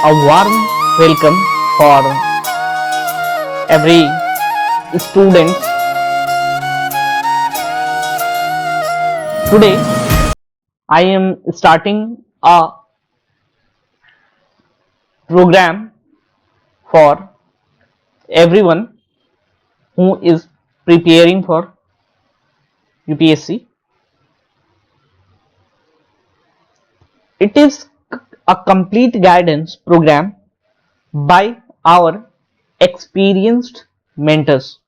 a warm welcome for every student. Today I am starting a program for everyone who is preparing for UPSC. It is a complete guidance program by our experienced mentors.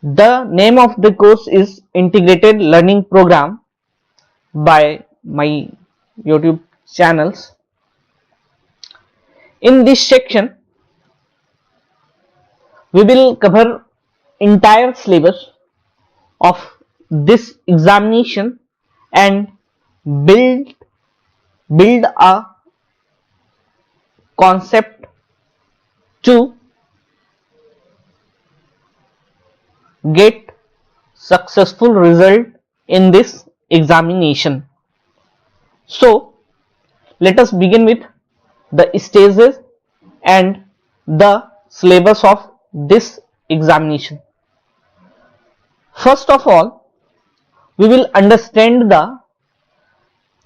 The name of the course is Integrated Learning Program by my YouTube channels. In this section, we will cover entire syllabus of this examination and build a concept to get successful result in this examination. So let us begin with the stages and the syllabus of this examination. First of all, we will understand the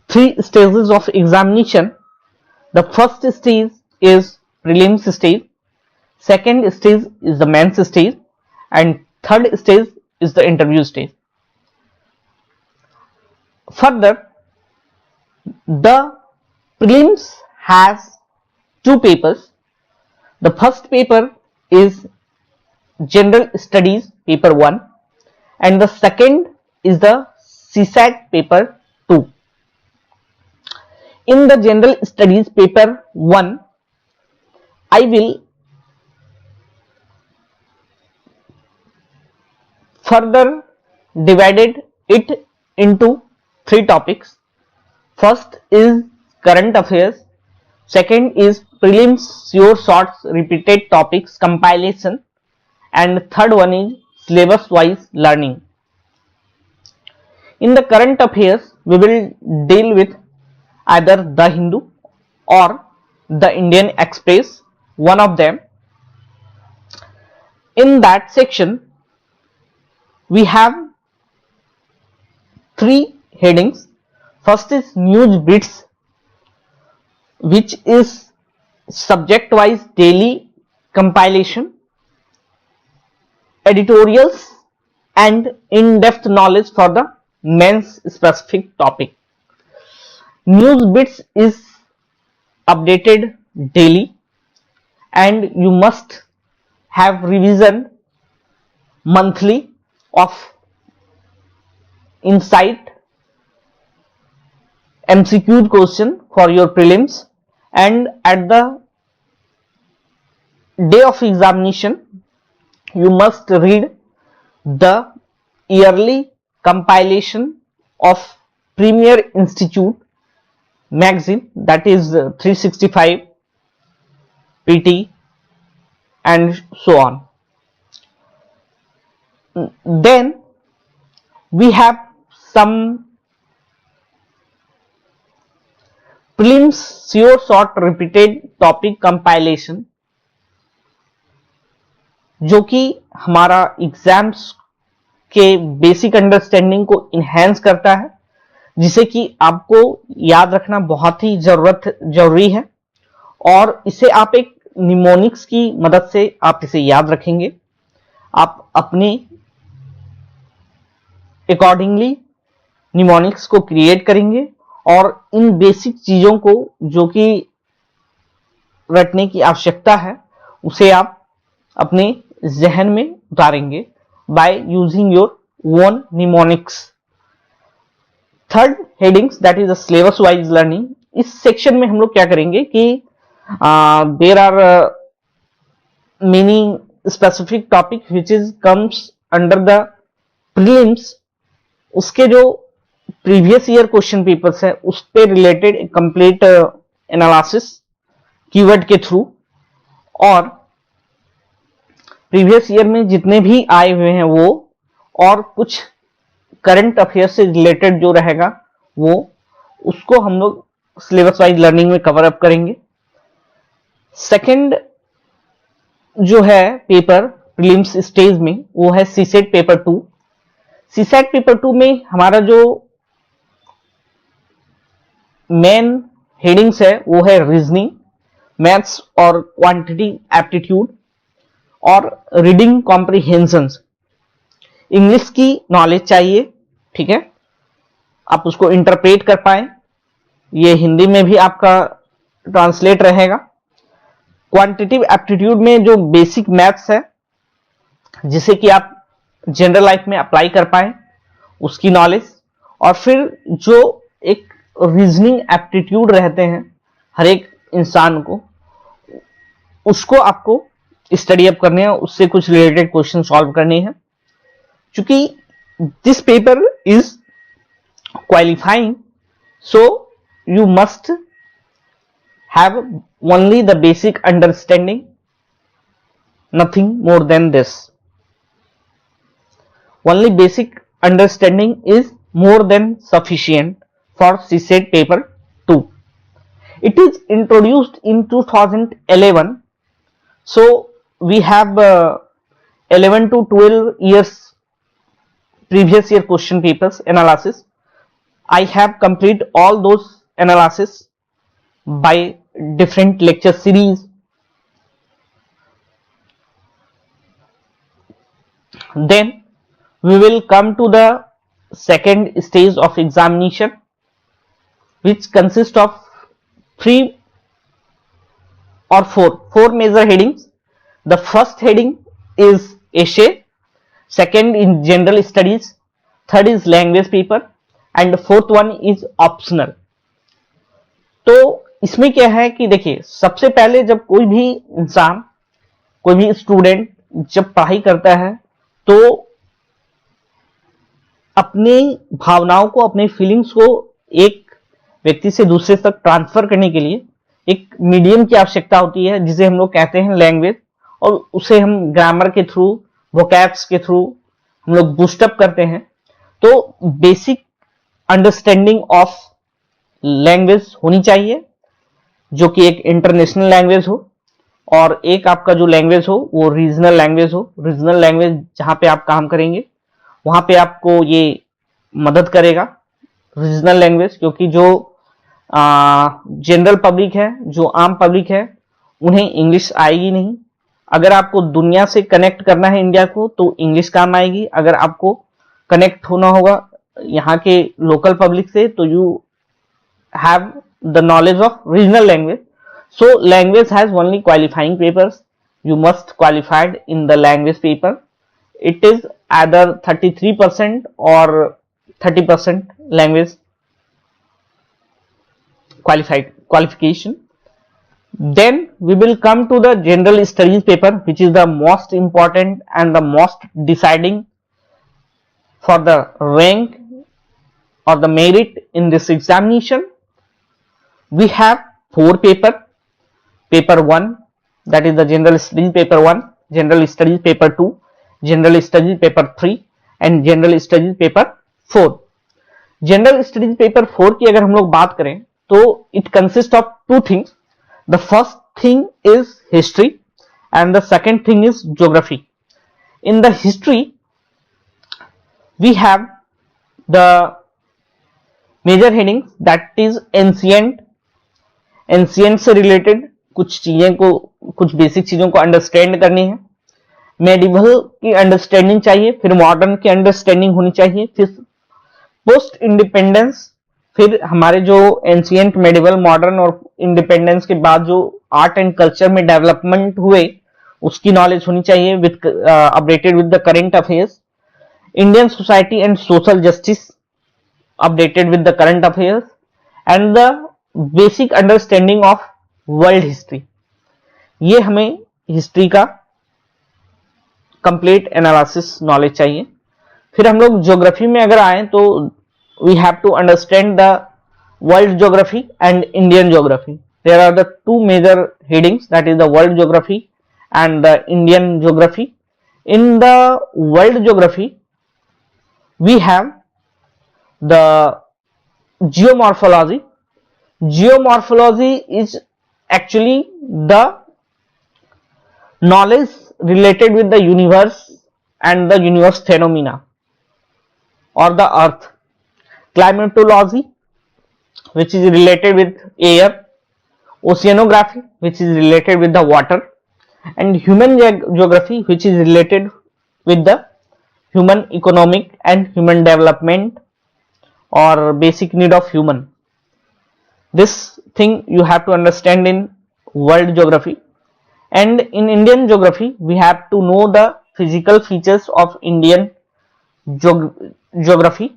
three stages of examination. The first stage is prelims stage, second stage is the mains stage, and third stage is the interview stage. Further, the prelims has two papers. The first paper is general studies paper 1 and the second is the CSAT paper 2. In the general studies paper 1, I will further divided it into three topics. First is current affairs, second is prelims sure shorts repeated topics compilation, and third one is syllabus wise learning. In the current affairs, we will deal with either The Hindu or the Indian Express, one of them. In that section, we have three headings. First is news bits, which is subject wise daily compilation, editorials, and in-depth knowledge for the mains specific topic. News bits is updated daily and you must have revision monthly of insight MCQ question for your prelims, and at the day of examination you must read the yearly compilation of Premier Institute magazine, that is 365 PT and so on. Then we have some prelims sure short repeated topic compilation जो कि हमारा exams के basic understanding को enhance करता है, जिसे कि आपको याद रखना बहुत ही जरूरी है और इसे आप एक निमोनिक्स की मदद से आप इसे याद रखेंगे. आप अपने अकॉर्डिंगली निमोनिक्स को क्रिएट करेंगे और इन बेसिक चीजों को जो कि रटने की आवश्यकता है उसे आप अपने जहन में उतारेंगे by using your own mnemonics. Third headings that is the syllabus wise learning. इस सेक्शन में हम लोग क्या करेंगे कि there are many specific topic which is comes under the prelims. उसके जो प्रीवियस ईयर क्वेश्चन पेपर्स है उस पे रिलेटेड कंप्लीट एनालिसिस कीवर्ड के थ्रू, और प्रीवियस ईयर में जितने भी आए हुए हैं वो, और कुछ करंट अफेयर से रिलेटेड जो रहेगा वो, उसको हम लोग सिलेबस वाइज लर्निंग में कवर अप करेंगे. सेकंड जो है पेपर प्रीलिम्स स्टेज में वो है सीसेट पेपर 2। सीसेट पेपर 2 में हमारा जो मेन हेडिंग्स है वो है रीजनिंग, मैथ्स और क्वांटिटी एप्टीट्यूड और रीडिंग कॉम्प्रिहेंशंस। इंग्लिश की नॉलेज चाहिए, ठीक है, आप उसको इंटरप्रेट कर पाए, ये हिंदी में भी आपका ट्रांसलेट रहेगा। क्वांटिटिव एप्टीट्यूड में जो बेसिक मैथ्स है जिसे कि आप जनरल लाइफ में अप्लाई कर पाए उसकी नॉलेज, और फिर जो एक रीजनिंग एप्टीट्यूड रहते हैं हर एक इंसान को, उसको आपको स्टडी अप करने हैं, उससे कुछ रिलेटेड क्वेश्चन सॉल्व करने हैं। चूंकि this paper is qualifying, so you must have only the basic understanding, nothing more than this. Only basic understanding is more than sufficient for CSET paper 2. It is introduced in 2011, so we have 11 to 12 years previous year question papers analysis. I have completed all those analysis by different lecture series. Then we will come to the second stage of examination, which consists of three or four major headings. The first heading is essay, second is general studies, third is language paper and fourth one is optional. तो इसमें क्या है कि देखिए, सबसे पहले जब कोई भी इंसान, कोई भी स्टूडेंट जब पढ़ाई करता है तो अपनी भावनाओं को, अपने फीलिंग्स को एक व्यक्ति से दूसरे तक ट्रांसफर करने के लिए एक मीडियम की आवश्यकता होती है जिसे हम लोग कहते हैं लैंग्वेज, और उसे हम ग्रामर के थ्रू, वोकैब्स के थ्रू हम लोग बूस्टअप करते हैं। तो बेसिक अंडरस्टैंडिंग ऑफ लैंग्वेज होनी चाहिए जो कि एक इंटरनेशनल लैंग्वेज हो, और एक आपका जो लैंग्वेज हो वो रीजनल लैंग्वेज हो। रीजनल लैंग्वेज जहां पे आप काम करेंगे वहां पे आपको ये मदद करेगा रीजनल लैंग्वेज, क्योंकि जो जनरल पब्लिक है, जो आम पब्लिक है, उन्हें इंग्लिश आएगी नहीं। अगर आपको दुनिया से कनेक्ट करना है इंडिया को तो इंग्लिश काम आएगी। अगर आपको कनेक्ट होना होगा यहाँ के लोकल पब्लिक से तो you have the knowledge of regional language. So language has only qualifying papers. You must qualified in the language paper. It is either 33% or 30% language qualification. Then we will come to the general studies paper, which is the most important and the most deciding for the rank or the merit in this examination. We have four paper 1, that is the general studies paper 1, general studies paper 2, general studies paper 3 and general studies paper 4. General studies paper 4 की अगर हम लोग बात करें तो it consist of two things. The first thing is history and the second thing is geography. In the history we have the major heading that is ancient. Ancient से related कुछ चीजें को, कुछ बेसिक चीजों को अंडरस्टैंड करनी है। Medieval की अंडरस्टैंडिंग चाहिए, फिर मॉडर्न की अंडरस्टैंडिंग होनी चाहिए, फिर पोस्ट इंडिपेंडेंस, फिर हमारे जो एंशिएंट, मेडिवल, मॉडर्न और इंडिपेंडेंस के बाद जो आर्ट एंड कल्चर में डेवलपमेंट हुए उसकी नॉलेज होनी चाहिए with updated with the current affairs. Indian society and social justice updated with the current affairs and the basic understanding of world history. ये हमें हिस्ट्री का कंप्लीट एनालिसिस नॉलेज चाहिए। फिर हम लोग ज्योग्राफी में अगर आए तो we have to understand the world geography and Indian geography. There are the two major headings, that is the world geography and the Indian geography. In the world geography we have the geomorphology. Geomorphology is actually the knowledge related with the universe and the universe phenomena or the earth, climatology which is related with air, oceanography which is related with the water, and human geography which is related with the human economic and human development or basic need of human. This thing you have to understand in world geography. And in Indian geography we have to know the physical features of Indian geography,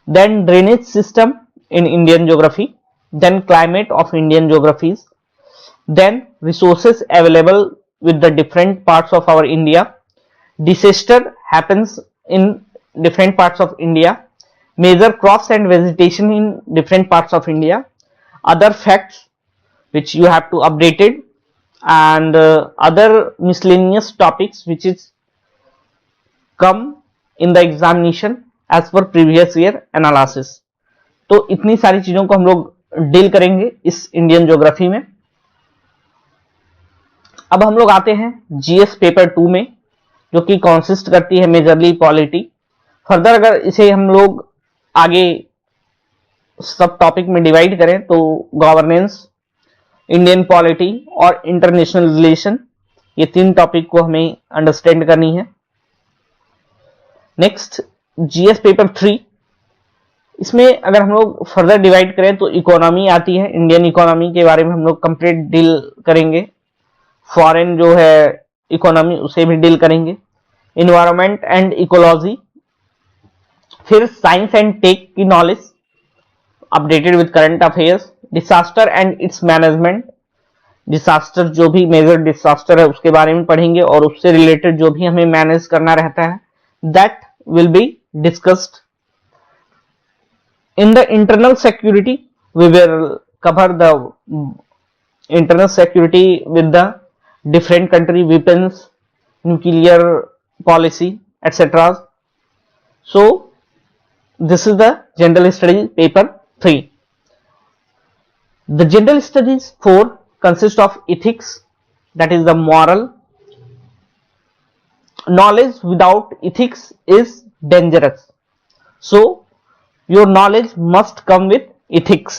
then drainage system in Indian geography, then climate of Indian geographies, then resources available with the different parts of our India, disaster happens in different parts of India, major crops and vegetation in different parts of India, other facts which you have to update it, and other miscellaneous topics which is come in the examination as per previous year analysis. तो इतनी सारी चीजों को हम लोग deal करेंगे इस Indian geography में। अब हम लोग आते हैं जीएस पेपर 2 में, जो कि कॉन्सिस्ट करती है मेजरली पॉलिटी। फर्दर अगर इसे हम लोग आगे सब टॉपिक में डिवाइड करें तो गवर्नेंस, इंडियन पॉलिटी और इंटरनेशनल रिलेशन, ये 3 टॉपिक को हमें अंडरस्टैंड करनी है। नेक्स्ट जीएस पेपर 3, इसमें अगर हम लोग फर्दर डिवाइड करें तो इकोनॉमी आती है, इंडियन इकोनॉमी के बारे में हम लोग कंप्लीट डील करेंगे, फॉरेन जो है इकोनॉमी उसे भी डील करेंगे, इन्वायरमेंट एंड इकोलॉजी, फिर साइंस एंड टेक की knowledge updated with current affairs, disaster and it's management, disaster जो भी मेजर डिसास्टर है उसके बारे में पढ़ेंगे और उससे रिलेटेड जो भी हमें मैनेज करना रहता है that will be discussed. In the internal security, we will cover the internal security with the different country weapons, nuclear policy, etc. So, this is the general studies paper 3. The general studies 4 consist of ethics, that is the moral. Knowledge without ethics is dangerous. So, your knowledge must come with ethics.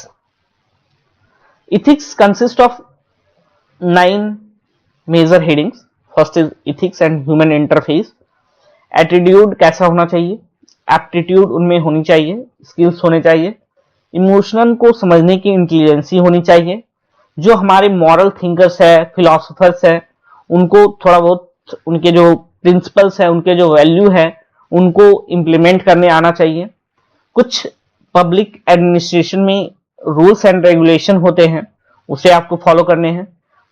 Ethics consists of 9 major headings. First is ethics and human interface. Attitude कैसा होना चाहिए, aptitude उनमें होनी चाहिए, skills होने चाहिए, emotional को समझने की इंटेलिजेंसी होनी चाहिए, जो हमारे मॉरल थिंकर्स है, फिलोसोफर्स है, उनको थोड़ा बहुत उनके जो प्रिंसिपल्स है, उनके जो वैल्यू है, उनको इम्प्लीमेंट करने आना चाहिए। कुछ पब्लिक एडमिनिस्ट्रेशन में रूल्स एंड रेगुलेशन होते हैं, उसे आपको फॉलो करने हैं।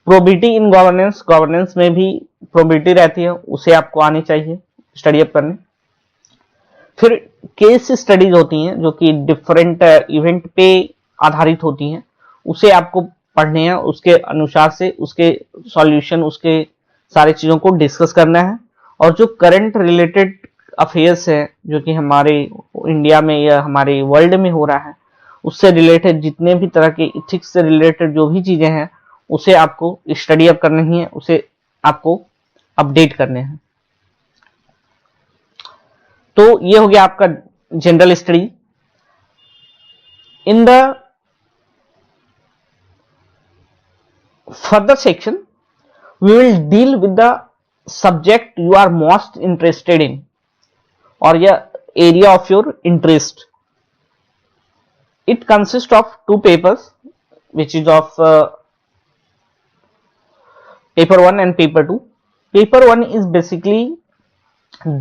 प्रोबिटी इन गवर्नेंस, गवर्नेंस में भी प्रोबिटी रहती है, उसे आपको आनी चाहिए स्टडी अप करने। फिर केस स्टडीज होती हैं जो कि डिफरेंट इवेंट पे आधारित होती हैं, उसे आपको पढ़ने हैं, उसके अनुसार से उसके सॉल्यूशन, उसके सारी चीजों को डिस्कस करना है। और जो करंट रिलेटेड अफेयर्स है जो कि हमारे इंडिया में या हमारे वर्ल्ड में हो रहा है, उससे रिलेटेड जितने भी तरह के इथिक्स से रिलेटेड जो भी चीजें हैं उसे आपको स्टडी अप करनी है, उसे आपको अपडेट करने हैं। तो ये हो गया आपका general study. In the further section we will deal with the subject you are most interested in or your area of your interest. It consists of 2 papers, which is of paper 1 and paper 2. Paper 1 is basically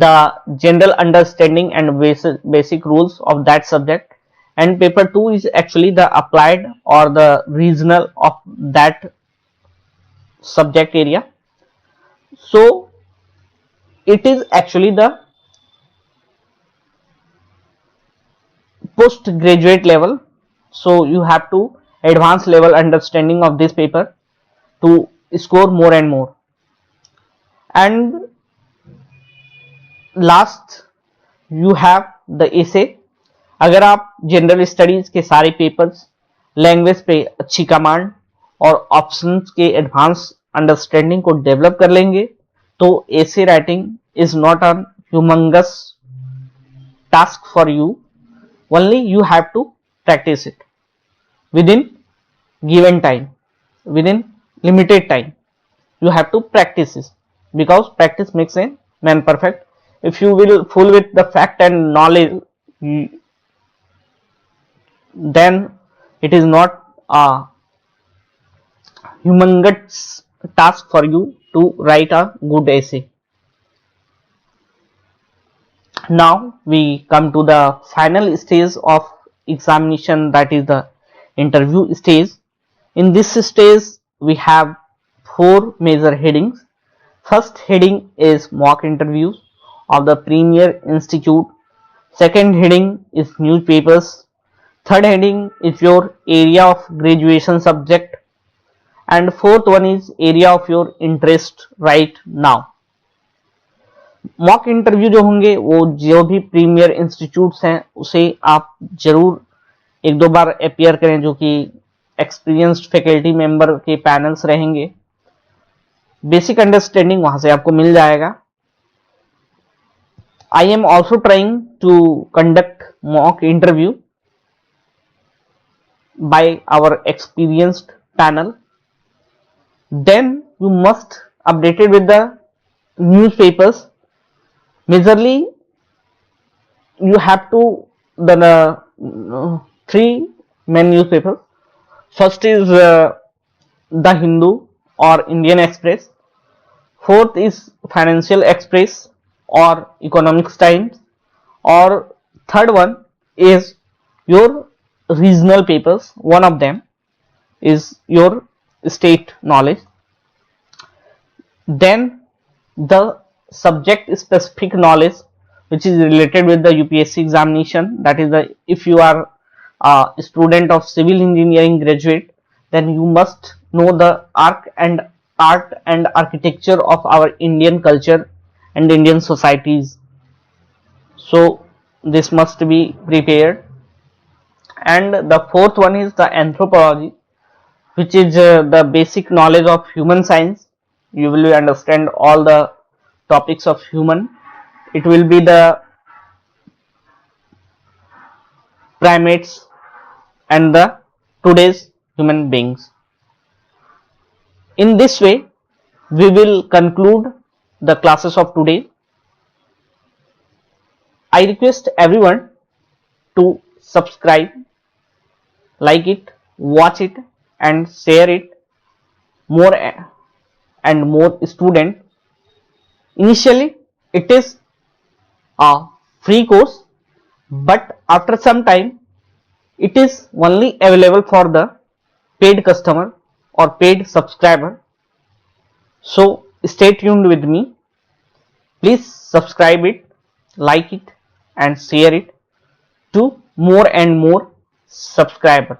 the general understanding and basic rules of that subject, and paper 2 is actually the applied or the regional of that subject area. So it is actually the postgraduate level, so you have to advanced level understanding of this paper to score more and more. And last you have the essay. अगर आप general studies के सारे papers, language पे अच्छी command और options के advance understanding को develop कर लेंगे तो essay writing is not a humongous task for you, only you have to practice it within given time, within limited time. You have to practice it because practice makes a man perfect. If you will full with the fact and knowledge, then it is not a humongous task for you to write a good essay. Now we come to the final stage of examination, that is the interview stage. In this stage we have four major headings. First heading is mock interviews of the Premier Institute. Second heading is newspapers. Third heading is your area of graduation subject, and fourth one is area of your interest right now. Mock interview जो होंगे वो जो भी premiere institutes हैं उसे आप जरूर एक दो बार अपियर करें, जो कि एक्सपीरियंस्ड फैकल्टी मेंबर के पैनल्स रहेंगे. बेसिक अंडरस्टैंडिंग वहां से आपको मिल जाएगा. I am also trying to conduct mock interview by our experienced panel. Then you must updated with the newspapers. Majorly you have to the three main newspapers. First is the Hindu or Indian Express. Fourth is Financial Express or Economics Times, or third one is your regional papers. One of them is your state knowledge. Then the subject specific knowledge which is related with the UPSC examination, that is the if you are a student of civil engineering graduate, then you must know the art and architecture of our Indian culture and Indian societies. So this must be prepared. And the fourth one is the anthropology, which is the basic knowledge of human science. You will understand all the topics of human. It will be the primates and the today's human beings. In this way we will conclude the classes of today. I request everyone to subscribe, like it, watch it and share it. More and more students. Initially it is a free course, but after some time it is only available for the paid customer or paid subscriber. So stay tuned with me. Please subscribe it, like it and share it to more and more subscribers.